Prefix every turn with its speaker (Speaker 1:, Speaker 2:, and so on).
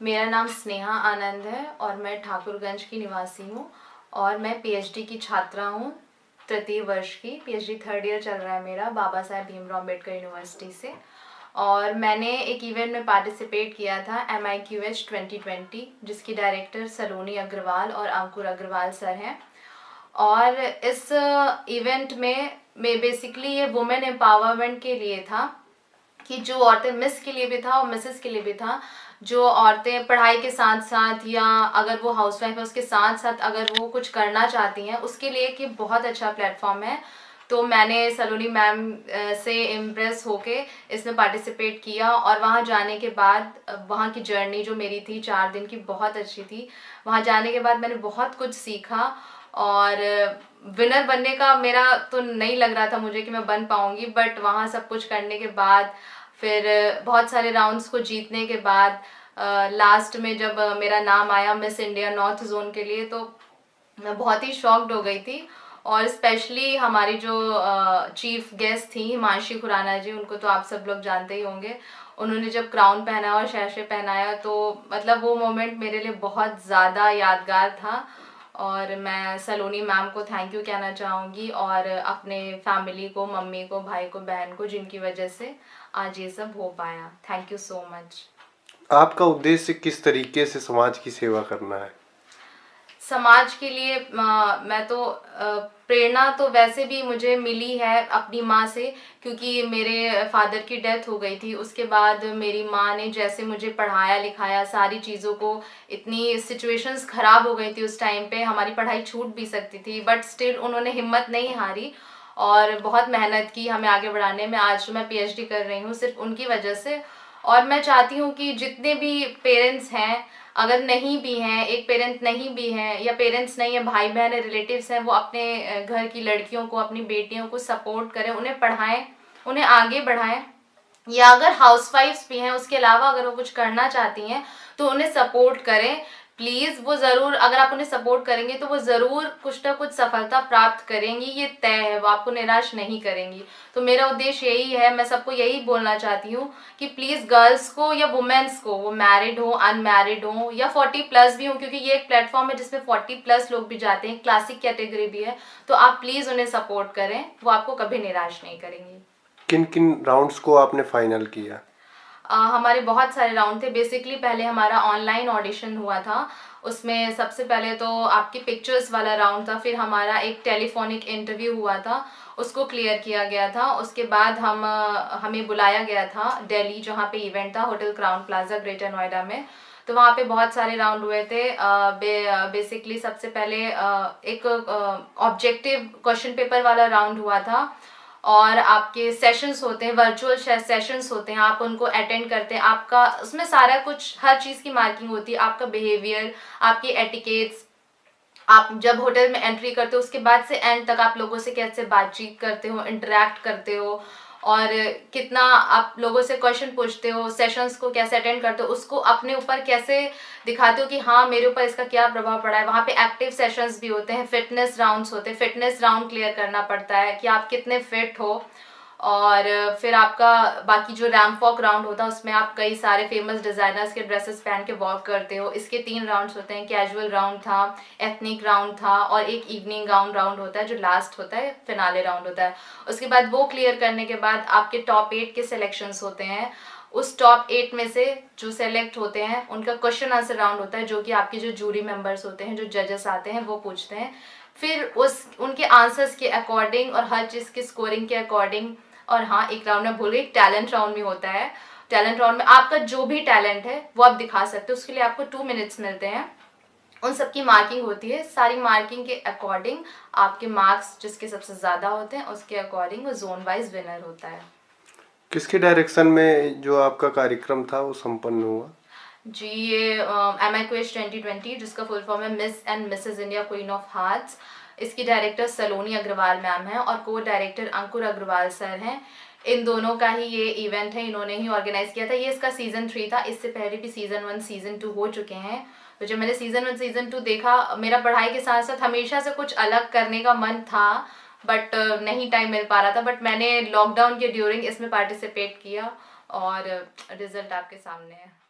Speaker 1: मेरा नाम स्नेहा आनंद है और मैं ठाकुरगंज की निवासी हूँ और मैं पीएचडी की छात्रा हूँ, तृतीय वर्ष की। पीएचडी थर्ड ईयर चल रहा है मेरा बाबा साहेब भीमराव अम्बेडकर यूनिवर्सिटी से। और मैंने एक इवेंट में पार्टिसिपेट किया था MIQH 2020, जिसकी डायरेक्टर सलोनी अग्रवाल और अंकुर अग्रवाल सर हैं। और इस इवेंट में बेसिकली ये वुमेन एम्पावरमेंट के लिए था कि जो औरतें मिस के लिए भी था और मिसेस के लिए भी था, जो औरतें पढ़ाई के साथ साथ या अगर वो हाउसवाइफ है उसके साथ साथ अगर वो कुछ करना चाहती हैं उसके लिए कि बहुत अच्छा प्लेटफॉर्म है। तो मैंने सलोनी मैम से इम्प्रेस होके इसमें पार्टिसिपेट किया और वहाँ जाने के बाद वहाँ की जर्नी जो मेरी थी 4 दिन की बहुत अच्छी थी। वहाँ जाने के बाद मैंने बहुत कुछ सीखा और विनर बनने का मेरा तो नहीं लग रहा था मुझे कि मैं बन पाऊँगी, बट वहाँ सब कुछ करने के बाद फिर बहुत सारे राउंड्स को जीतने के बाद लास्ट में जब मेरा नाम आया मिस इंडिया नॉर्थ जोन के लिए तो मैं बहुत ही शॉक्ड हो गई थी। और स्पेशली हमारी जो चीफ गेस्ट थी हिमांशी खुराना जी, उनको तो आप सब लोग जानते ही होंगे। उन्होंने जब क्राउन पहनाया और शहशे पहनाया तो मतलब वो मोमेंट मेरे लिए बहुत ज़्यादा यादगार था। और मैं सलोनी मैम को थैंक यू कहना चाहूँगी और अपने फैमिली को, मम्मी को, भाई को, बहन को, जिनकी वजह से आज ये सब हो पाया। Thank you so much.
Speaker 2: आपका उद्देश्य किस तरीके से समाज की सेवा करना है?
Speaker 1: समाज के लिए मैं तो प्रेरणा तो वैसे भी मुझे मिली है अपनी माँ से, क्योंकि मेरे फादर की डेथ हो गई थी। उसके बाद मेरी माँ ने जैसे मुझे पढ़ाया लिखाया सारी चीज़ों को, इतनी सिचुएशंस ख़राब हो गई थी उस टाइम पे, हमारी पढ़ाई छूट भी सकती थी, बट स्टिल उन्होंने हिम्मत नहीं हारी और बहुत मेहनत की हमें आगे बढ़ाने में। आज मैं PhD कर रही हूँ सिर्फ उनकी वजह से। और मैं चाहती हूँ कि जितने भी पेरेंट्स हैं, अगर नहीं भी हैं, एक पेरेंट नहीं भी हैं या पेरेंट्स नहीं है, भाई बहन है, रिलेटिव्स हैं, वो अपने घर की लड़कियों को, अपनी बेटियों को सपोर्ट करें, उन्हें पढ़ाएं, उन्हें आगे बढ़ाएं। या अगर हाउसवाइफ्स भी हैं उसके अलावा अगर वो कुछ करना चाहती हैं तो उन्हें सपोर्ट करें प्लीज़। वो ज़रूर, अगर आप उन्हें सपोर्ट करेंगे तो वो ज़रूर कुछ ना कुछ सफलता प्राप्त करेंगी, ये तय है, वो आपको निराश नहीं करेंगी। तो मेरा उद्देश्य यही है, मैं सबको यही बोलना चाहती हूँ कि प्लीज़ गर्ल्स को या वुमेन्स को, वो मैरिड हो, अनमैरिड हो या 40+ भी हो, क्योंकि ये एक प्लेटफॉर्म है जिसमें 40+ लोग भी जाते हैं, क्लासिक कैटेगरी भी है, तो आप प्लीज़ उन्हें सपोर्ट करें, वो आपको कभी निराश नहीं करेंगी।
Speaker 2: किन किन राउंड्स को आपने फाइनल किया?
Speaker 1: हमारे बहुत सारे राउंड थे। बेसिकली पहले हमारा ऑनलाइन ऑडिशन हुआ था, उसमें सबसे पहले तो आपकी पिक्चर्स वाला राउंड था, फिर हमारा एक टेलीफोनिक इंटरव्यू हुआ था, उसको क्लियर किया गया था। उसके बाद हमें बुलाया गया था दिल्ली, जहाँ पे इवेंट था, hotel Crowne Plaza greater Noida में। तो वहाँ पे बहुत सारे राउंड हुए थे। बेसिकली सबसे पहले एक ऑब्जेक्टिव क्वेश्चन पेपर वाला राउंड हुआ था और आपके सेशंस होते हैं, वर्चुअल सेशंस होते हैं, आप उनको अटेंड करते हैं। आपका उसमें सारा कुछ, हर चीज़ की मार्किंग होती है, आपका बिहेवियर, आपकी एटिकेट्स, आप जब होटल में एंट्री करते हो उसके बाद से एंड तक आप लोगों से कैसे बातचीत करते हो, इंटरेक्ट करते हो और कितना आप लोगों से क्वेश्चन पूछते हो, सेशंस को कैसे अटेंड करते हो, उसको अपने ऊपर कैसे दिखाते हो कि हाँ मेरे ऊपर इसका क्या प्रभाव पड़ा है। वहाँ पे एक्टिव सेशंस भी होते हैं, फिटनेस राउंड्स होते हैं, फिटनेस राउंड क्लियर करना पड़ता है कि आप कितने फिट हो। और फिर आपका बाकी जो रैम्प वॉक राउंड होता है उसमें आप कई सारे फेमस डिज़ाइनर्स के ड्रेसेस पहन के वॉक करते हो। इसके 3 राउंड्स होते हैं, कैजुअल राउंड था, एथनिक राउंड था और एक इवनिंग गाउन राउंड होता है जो लास्ट होता है, फिनाले राउंड होता है। उसके बाद वो क्लियर करने के बाद आपके टॉप 8 के सिलेक्शंस होते हैं। उस टॉप 8 में से जो सेलेक्ट होते हैं उनका क्वेश्चन आंसर राउंड होता है, जो कि आपके जो जूरी मेंबर्स होते हैं, जो जजेस आते हैं, वो पूछते हैं। फिर उनके आंसर्स के अकॉर्डिंग और हर चीज़ की स्कोरिंग के अकॉर्डिंग, और हाँ एक राउंड में भूल गई, टैलेंट राउंड भी होता है। टैलेंट राउंड में आपका जो भी टैलेंट है वो आप दिखा सकते हो, उसके लिए आपको 2 मिनट्स मिलते हैं। उन सबकी मार्किंग होती है, सारी मार्किंग के अकॉर्डिंग आपके मार्क्स जिसके सबसे ज़्यादा होते हैं उसके अकॉर्डिंग वो जोन वाइज विनर होता है।
Speaker 2: किसके डायरेक्शन में जो आपका कार्यक्रम था वो संपन्न हुआ?
Speaker 1: जी, ये MIQH 2020, जिसका फुल फॉर्म है miss and Mrs India queen of hearts, इसकी डायरेक्टर सलोनी अग्रवाल मैम है और को डायरेक्टर अंकुर अग्रवाल सर हैं। इन दोनों का ही ये इवेंट है, इन्होंने ही ऑर्गेनाइज किया था। ये इसका सीज़न 3 था, इससे पहले भी सीज़न 1 सीज़न 2 हो चुके हैं। तो जब मैंने सीज़न 1 सीज़न 2 देखा, मेरा पढ़ाई के साथ साथ हमेशा से कुछ अलग करने का मन था, बट नहीं टाइम मिल पा रहा था। बट मैंने लॉकडाउन के ड्यूरिंग इसमें पार्टिसिपेट किया और रिजल्ट आपके सामने है।